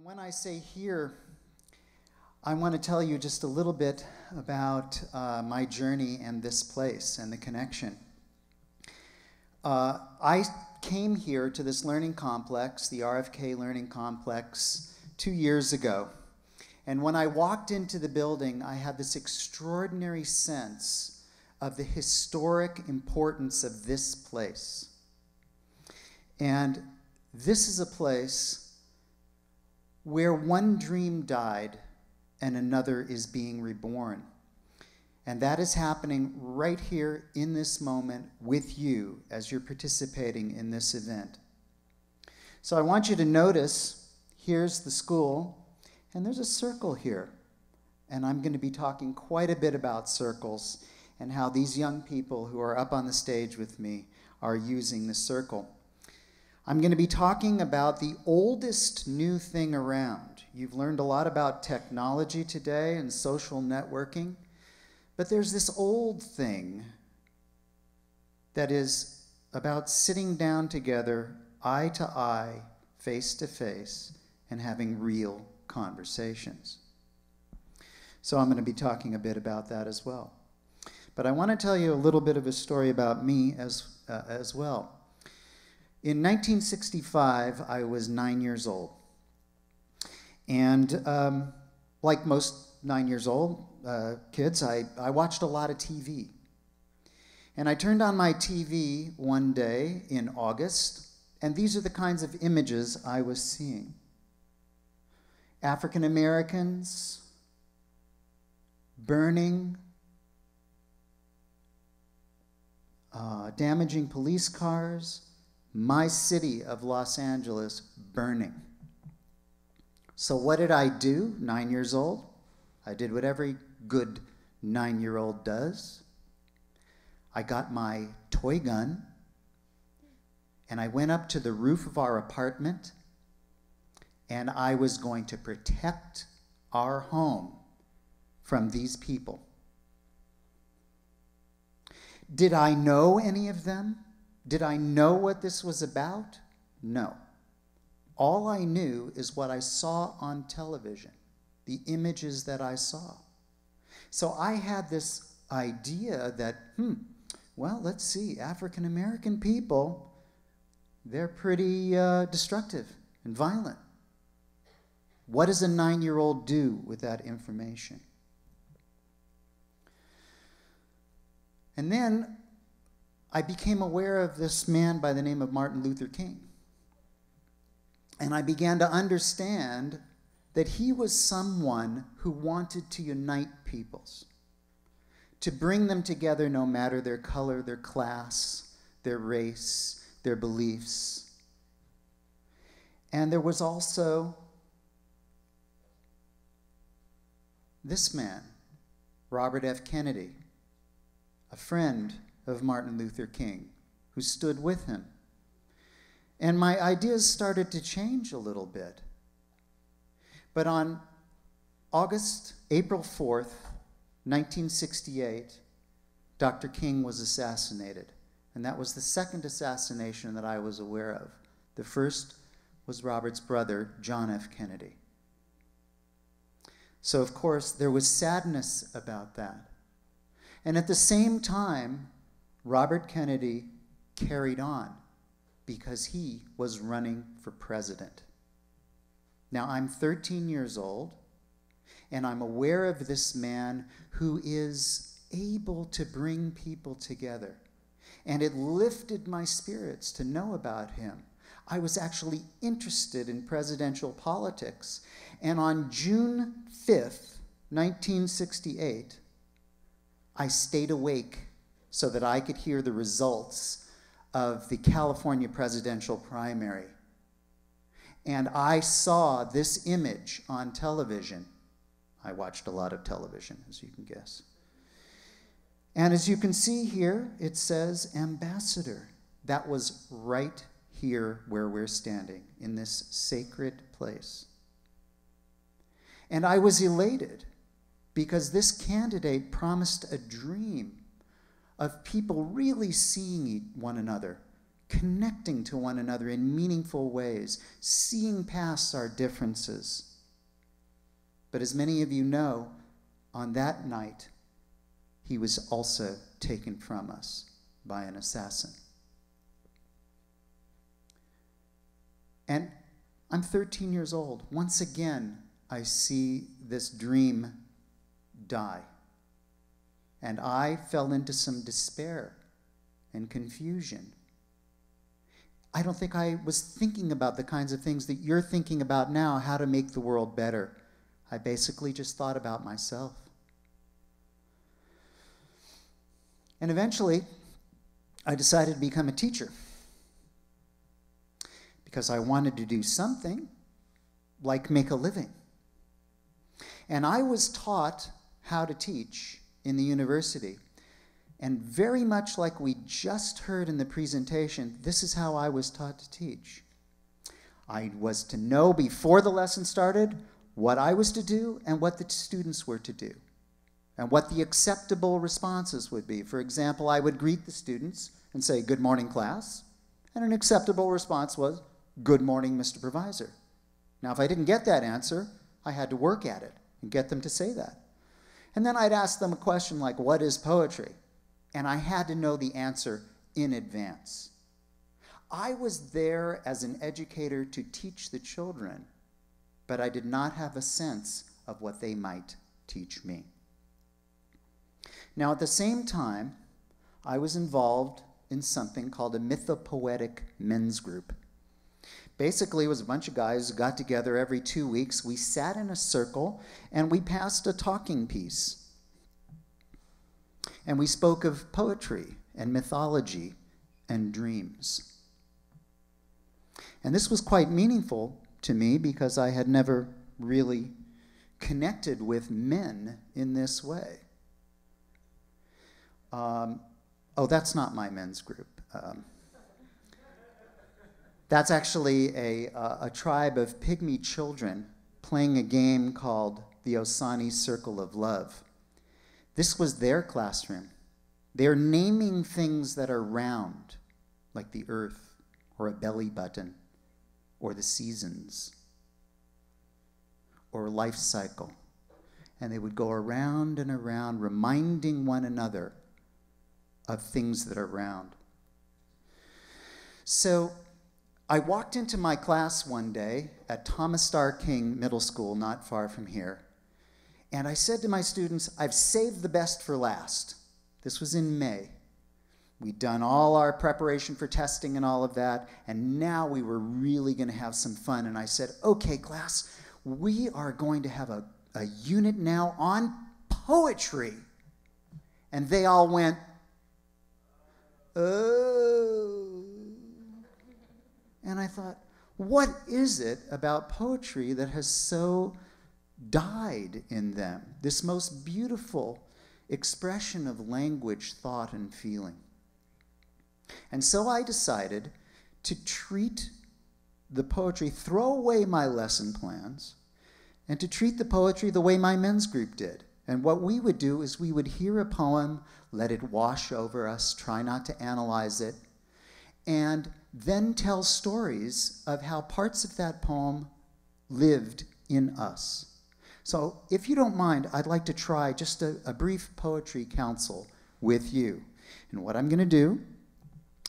And when I say here, I want to tell you just a little bit about my journey and this place and the connection. I came here to this learning complex, the RFK Learning Complex, 2 years ago. And when I walked into the building, I had this extraordinary sense of the historic importance of this place. And this is a place where one dream died and another is being reborn. And that is happening right here in this moment with you as you're participating in this event. So I want you to notice, here's the school, and there's a circle here. And I'm going to be talking quite a bit about circles and how these young people who are up on the stage with me are using the circle. I'm going to be talking about the oldest new thing around. You've learned a lot about technology today and social networking, but there's this old thing that is about sitting down together, eye to eye, face to face, and having real conversations. So I'm going to be talking a bit about that as well. But I want to tell you a little bit of a story about me as well. In 1965, I was 9 years old. And like most 9 years old kids, I watched a lot of TV. And I turned on my TV one day in August, and these are the kinds of images I was seeing. African Americans burning, damaging police cars, my city of Los Angeles burning. So what did I do, 9 years old? I did what every good 9-year-old does. I got my toy gun, and I went up to the roof of our apartment, and I was going to protect our home from these people. Did I know any of them? Did I know what this was about? No. All I knew is what I saw on television, the images that I saw. So I had this idea that, well, let's see, African American people, they're pretty destructive and violent. What does a 9-year-old do with that information? And then I became aware of this man by the name of Martin Luther King. And I began to understand that he was someone who wanted to unite peoples, to bring them together no matter their color, their class, their race, their beliefs. And there was also this man, Robert F. Kennedy, a friend of Martin Luther King, who stood with him. And my ideas started to change a little bit. But on April 4th, 1968, Dr. King was assassinated. And that was the second assassination that I was aware of. The first was Robert's brother, John F. Kennedy. So, of course, there was sadness about that. And at the same time, Robert Kennedy carried on because he was running for president. Now, I'm 13 years old, and I'm aware of this man who is able to bring people together. And it lifted my spirits to know about him. I was actually interested in presidential politics. And on June 5th, 1968, I stayed awake so that I could hear the results of the California presidential primary. And I saw this image on television. I watched a lot of television, as you can guess. And as you can see here, it says ambassador. That was right here where we're standing, in this sacred place. And I was elated because this candidate promised a dream of people really seeing one another, connecting to one another in meaningful ways, seeing past our differences. But as many of you know, on that night, he was also taken from us by an assassin. And I'm 13 years old. Once again, I see this dream die. And I fell into some despair and confusion. I don't think I was thinking about the kinds of things that you're thinking about now, how to make the world better. I basically just thought about myself. And eventually, I decided to become a teacher because I wanted to do something like make a living. And I was taught how to teach in the university. And very much like we just heard in the presentation, this is how I was taught to teach. I was to know before the lesson started what I was to do and what the students were to do, and what the acceptable responses would be. For example, I would greet the students and say, "Good morning, class," and an acceptable response was, "Good morning, Mr. Provisor." Now, if I didn't get that answer, I had to work at it and get them to say that. And then I'd ask them a question like, "What is poetry?" And I had to know the answer in advance. I was there as an educator to teach the children, but I did not have a sense of what they might teach me. Now, at the same time, I was involved in something called a mythopoetic men's group. Basically, it was a bunch of guys who got together every 2 weeks. We sat in a circle, and we passed a talking piece. And we spoke of poetry and mythology and dreams. And this was quite meaningful to me because I had never really connected with men in this way. Oh, that's not my men's group. That's actually a tribe of pygmy children playing a game called the Osani Circle of Love. This was their classroom. They're naming things that are round, like the earth, or a belly button, or the seasons, or life cycle. And they would go around and around, reminding one another of things that are round. So I walked into my class one day at Thomas Starr King Middle School, not far from here, and I said to my students, "I've saved the best for last." This was in May. We'd done all our preparation for testing and all of that, and now we were really going to have some fun. And I said, "Okay, class, we are going to have a unit now on poetry." And they all went, "Oh." And I thought, what is it about poetry that has so died in them? This most beautiful expression of language, thought, and feeling. And so I decided to treat the poetry, throw away my lesson plans, and to treat the poetry the way my men's group did. And what we would do is we would hear a poem, let it wash over us, try not to analyze it, and then tell stories of how parts of that poem lived in us. So if you don't mind, I'd like to try just a brief poetry council with you. And what I'm going to do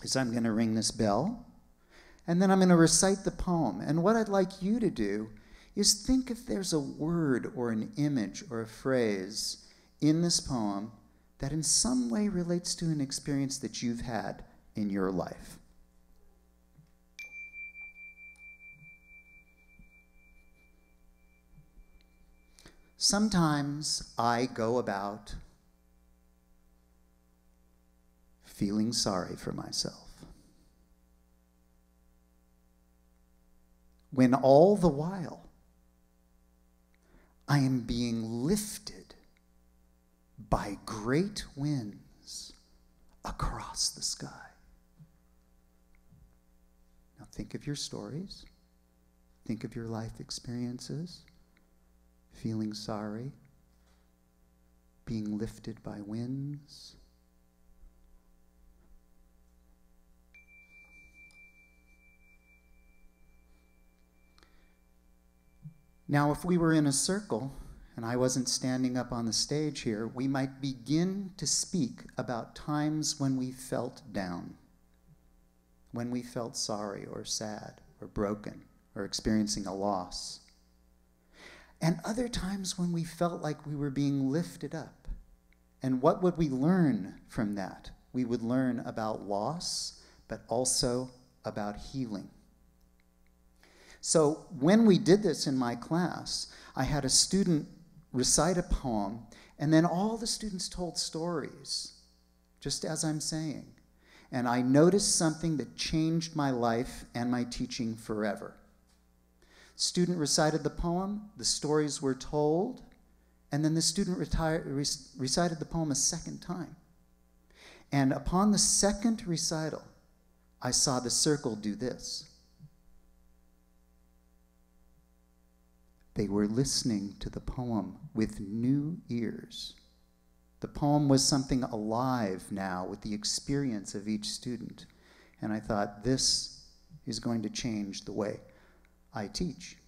is I'm going to ring this bell, and then I'm going to recite the poem. And what I'd like you to do is think if there's a word or an image or a phrase in this poem that in some way relates to an experience that you've had in your life. Sometimes I go about feeling sorry for myself, when all the while I am being lifted by great winds across the sky. Now think of your stories, think of your life experiences. Feeling sorry, being lifted by winds. Now, if we were in a circle, and I wasn't standing up on the stage here, we might begin to speak about times when we felt down, when we felt sorry or sad or broken or experiencing a loss. And other times when we felt like we were being lifted up. And what would we learn from that? We would learn about loss, but also about healing. So when we did this in my class, I had a student recite a poem, and then all the students told stories, just as I'm saying. And I noticed something that changed my life and my teaching forever. Student recited the poem, the stories were told, and then the student recited the poem a second time. And upon the second recital, I saw the circle do this. They were listening to the poem with new ears. The poem was something alive now with the experience of each student. And I thought, this is going to change the way I teach.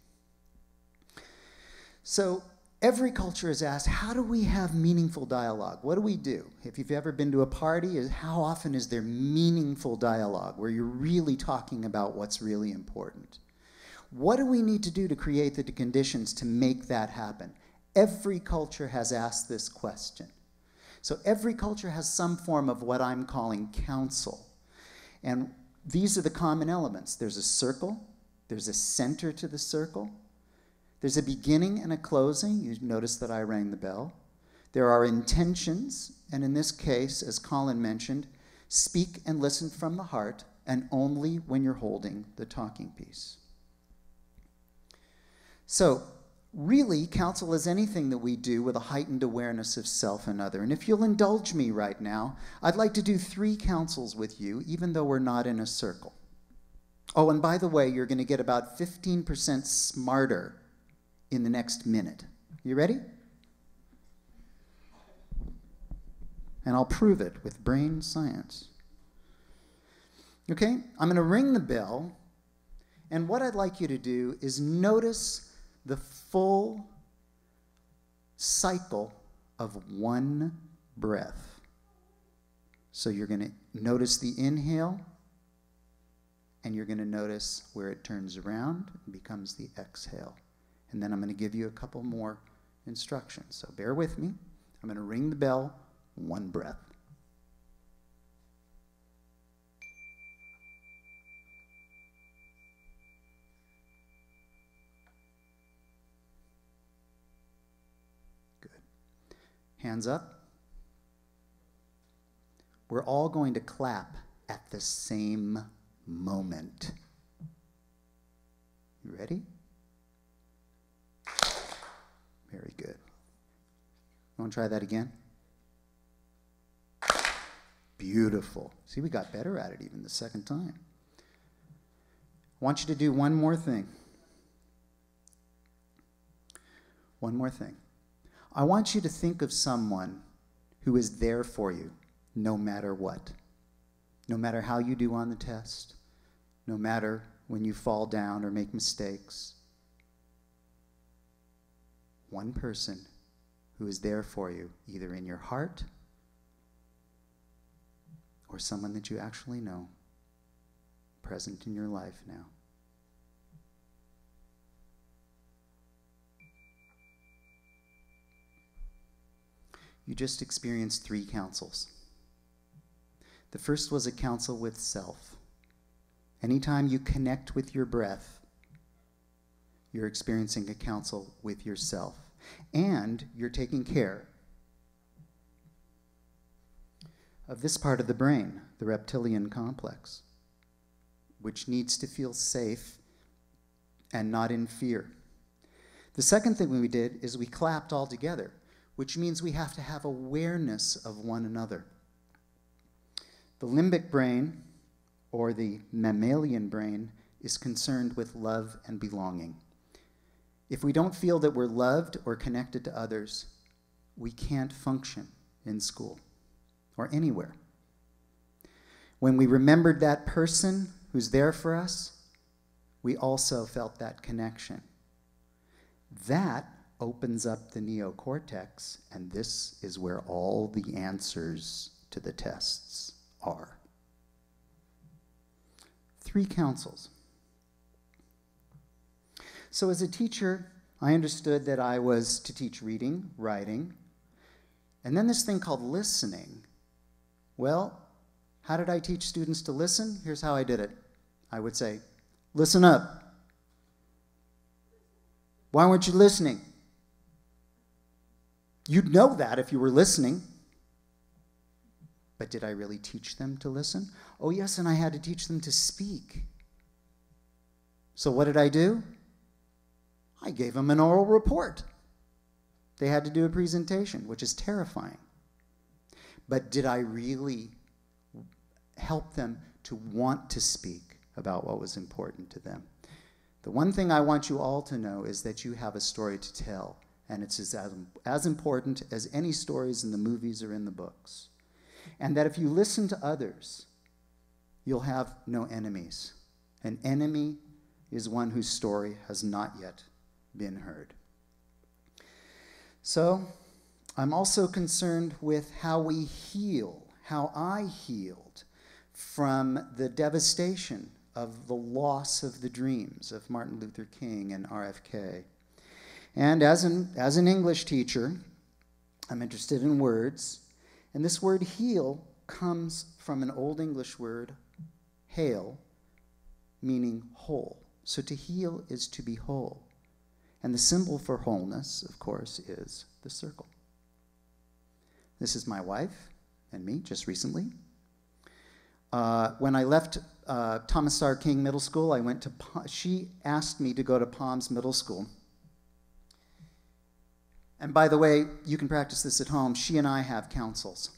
So every culture is asked, how do we have meaningful dialogue? What do we do? If you've ever been to a party, how often is there meaningful dialogue where you're really talking about what's really important? What do we need to do to create the conditions to make that happen? Every culture has asked this question. So every culture has some form of what I'm calling counsel. And these are the common elements. There's a circle. There's a center to the circle. There's a beginning and a closing. You notice that I rang the bell. There are intentions. And in this case, as Colin mentioned, speak and listen from the heart, and only when you're holding the talking piece. So, really, counsel is anything that we do with a heightened awareness of self and other. And if you'll indulge me right now, I'd like to do 3 counsels with you, even though we're not in a circle. Oh, and by the way, you're going to get about 15% smarter in the next minute. You ready? And I'll prove it with brain science. Okay, I'm going to ring the bell, and what I'd like you to do is notice the full cycle of one breath. So you're going to notice the inhale, and you're going to notice where it turns around and becomes the exhale. And then I'm going to give you a couple more instructions. So bear with me. I'm going to ring the bell, one breath. Hands up. We're all going to clap at the same moment. You ready? Very good. You want to try that again? Beautiful. See, we got better at it even the second time. I want you to do one more thing. One more thing. I want you to think of someone who is there for you no matter what. No matter how you do on the test, no matter when you fall down or make mistakes. One person who is there for you, either in your heart or someone that you actually know, present in your life now. You just experienced 3 counsels. The first was a counsel with self. Anytime you connect with your breath, you're experiencing a counsel with yourself. And you're taking care of this part of the brain, the reptilian complex, which needs to feel safe and not in fear. The second thing we did is we clapped all together, which means we have to have awareness of one another. The limbic brain, or the mammalian brain, is concerned with love and belonging. If we don't feel that we're loved or connected to others, we can't function in school or anywhere. When we remembered that person who's there for us, we also felt that connection. That opens up the neocortex, and this is where all the answers to the tests are. 3 counsels. So as a teacher, I understood that I was to teach reading, writing, and then this thing called listening. Well, how did I teach students to listen? Here's how I did it. I would say, listen up. Why weren't you listening? You'd know that if you were listening. But did I really teach them to listen? Oh, yes, and I had to teach them to speak. So what did I do? I gave them an oral report. They had to do a presentation, which is terrifying. But did I really help them to want to speak about what was important to them? The one thing I want you all to know is that you have a story to tell, and it's as important as any stories in the movies or in the books. And that if you listen to others, you'll have no enemies. An enemy is one whose story has not yet been heard. So, I'm also concerned with how we heal, how I healed from the devastation of the loss of the dreams of Martin Luther King and RFK. And as an English teacher, I'm interested in words, and this word heal comes from an Old English word, hail, meaning whole. So to heal is to be whole. And the symbol for wholeness, of course, is the circle. This is my wife and me, just recently. When I left Thomas R. King Middle School, she asked me to go to Palms Middle School. And by the way, you can practice this at home. She and I have counsels.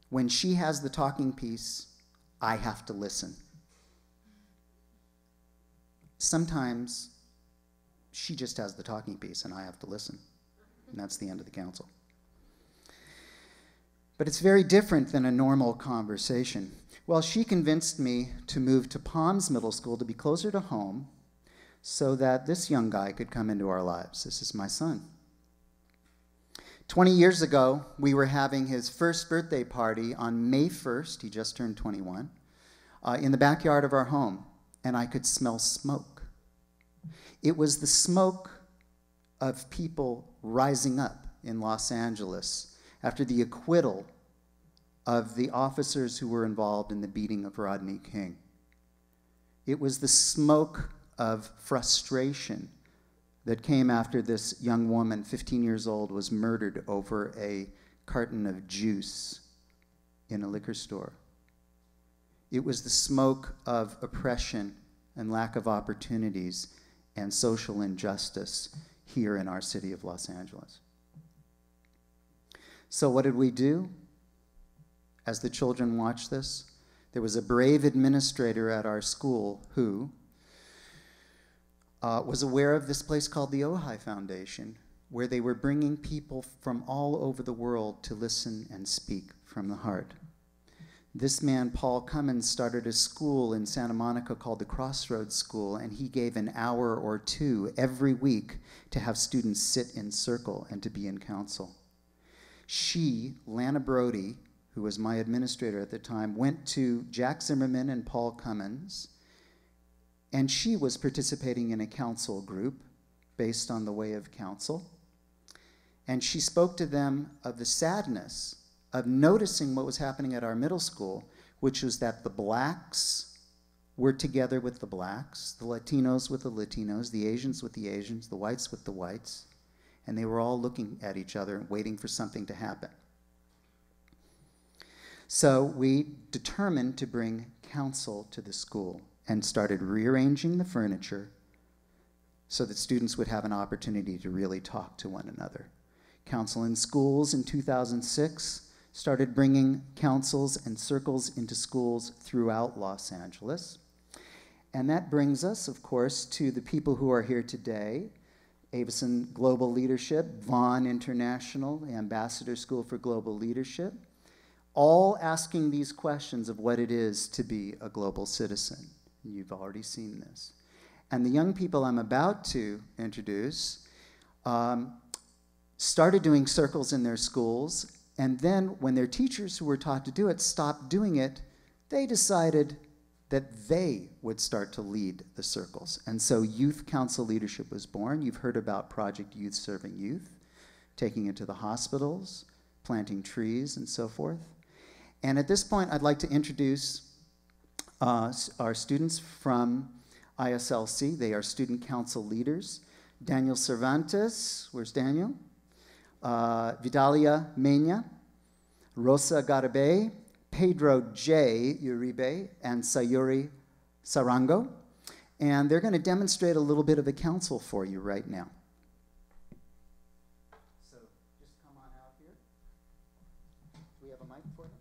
When she has the talking piece, I have to listen. Sometimes she just has the talking piece and I have to listen. And that's the end of the counsel. But it's very different than a normal conversation. Well, she convinced me to move to Palms Middle School to be closer to home so that this young guy could come into our lives. This is my son. 20 years ago, we were having his first birthday party on May 1st, he just turned 21, in the backyard of our home, and I could smell smoke. It was the smoke of people rising up in Los Angeles after the acquittal of the officers who were involved in the beating of Rodney King. It was the smoke of frustration that came after this young woman, 15 years old, was murdered over a carton of juice in a liquor store. It was the smoke of oppression and lack of opportunities and social injustice here in our city of Los Angeles. So what did we do? As the children watched this, there was a brave administrator at our school who was aware of this place called the Ojai Foundation, where they were bringing people from all over the world to listen and speak from the heart. This man, Paul Cummins, started a school in Santa Monica called the Crossroads School, and he gave an hour or two every week to have students sit in circle and to be in council. She, Lana Brody, who was my administrator at the time, went to Jack Zimmerman and Paul Cummins, and she was participating in a council group based on the way of counsel. And she spoke to them of the sadness of noticing what was happening at our middle school, which was that the blacks were together with the blacks, the Latinos with the Latinos, the Asians with the Asians, the whites with the whites, and they were all looking at each other and waiting for something to happen. So we determined to bring counsel to the school and started rearranging the furniture so that students would have an opportunity to really talk to one another. Counsel in schools in 2006 started bringing councils and circles into schools throughout Los Angeles. And that brings us, of course, to the people who are here today: Avison Global Leadership, Vaughn International, the Ambassador School for Global Leadership, all asking these questions of what it is to be a global citizen. You've already seen this. And the young people I'm about to introduce started doing circles in their schools, and then when their teachers who were taught to do it stopped doing it, they decided that they would start to lead the circles. And so youth council leadership was born. You've heard about Project Youth Serving Youth, taking it to the hospitals, planting trees, and so forth. And at this point, I'd like to introduce our students from ISLC. They are student council leaders. Daniel Cervantes, where's Daniel? Vidalia Mena, Rosa Garibay, Pedro J. Uribe, and Sayuri Sarango. And they're going to demonstrate a little bit of a council for you right now. So just come on out here. Do we have a mic for them?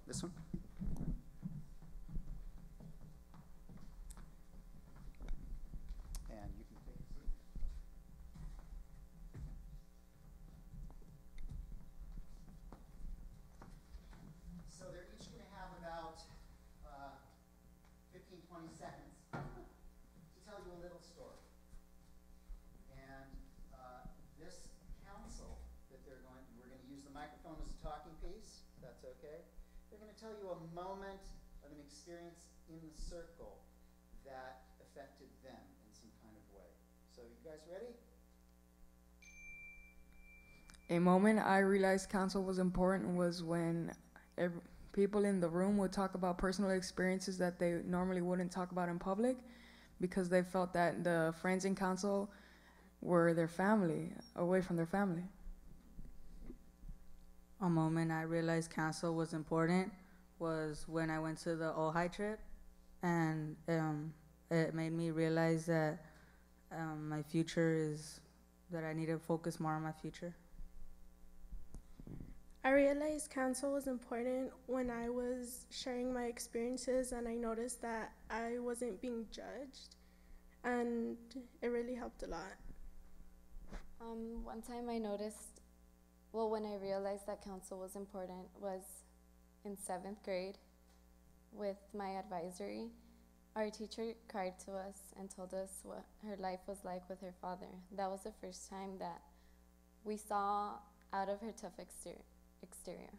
This one? And you can take a seat. So they're each going to have about 15, 20 seconds to tell you a little story. And this council that we're going to use the microphone as a talking piece, if that's okay. They're going to tell you a moment of an experience in the circle that affected them in some kind of way. So you guys ready? A moment I realized council was important was when people in the room would talk about personal experiences that they normally wouldn't talk about in public because they felt that the friends in council were their family, away from their family. A moment I realized council was important was when I went to the Ojai trip, and it made me realize that my future is, that I need to focus more on my future. I realized council was important when I was sharing my experiences and I noticed that I wasn't being judged, and it really helped a lot. One time I noticed, when I realized that council was important was in 7th grade with my advisory. Our teacher cried to us and told us what her life was like with her father. That was the first time that we saw out of her tough exterior.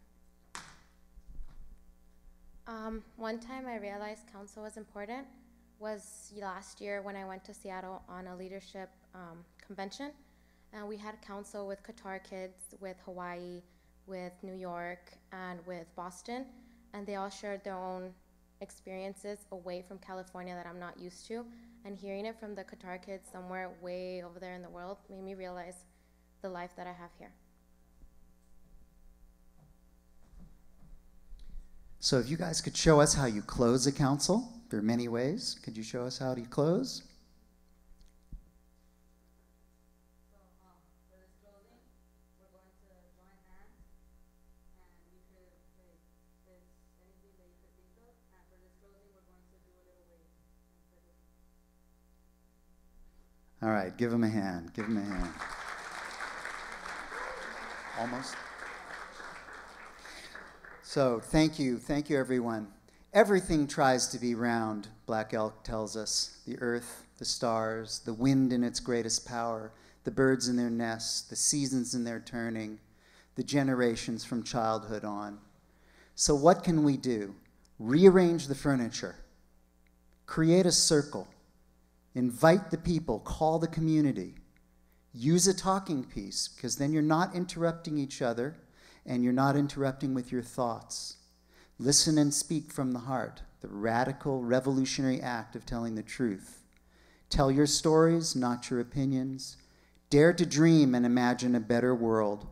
One time I realized council was important was last year when I went to Seattle on a leadership convention, and we had council with Qatar kids, with Hawaii, with New York, and with Boston, and they all shared their own experiences away from California that I'm not used to, and hearing it from the Qatar kids somewhere way over there in the world made me realize the life that I have here. So if you guys could show us how you close a council, there are many ways. Could you show us how you close? So for this closing, we're going to join hands, and you could say this, anything that you could think of. And for this closing, we're going to do a little wave. All right, give them a hand. Give them a hand. Almost. So thank you everyone. Everything tries to be round, Black Elk tells us. The earth, the stars, the wind in its greatest power, the birds in their nests, the seasons in their turning, the generations from childhood on. So what can we do? Rearrange the furniture, create a circle, invite the people, call the community, use a talking piece, because then you're not interrupting each other, and you're not interrupting with your thoughts. Listen and speak from the heart, the radical, revolutionary act of telling the truth. Tell your stories, not your opinions. Dare to dream and imagine a better world.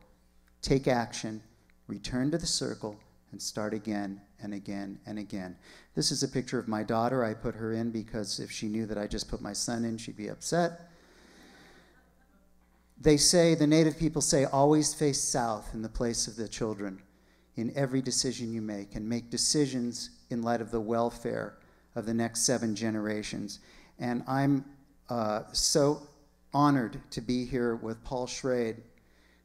Take action, return to the circle, and start again and again and again. This is a picture of my daughter. I put her in because if she knew that I just put my son in, she'd be upset. They say, the native people say, always face south in the place of the children in every decision you make, and make decisions in light of the welfare of the next 7 generations. And I'm so honored to be here with Paul Schrade,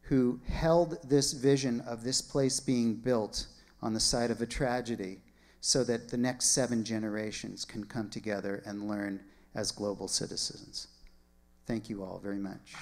who held this vision of this place being built on the site of a tragedy so that the next 7 generations can come together and learn as global citizens. Thank you all very much.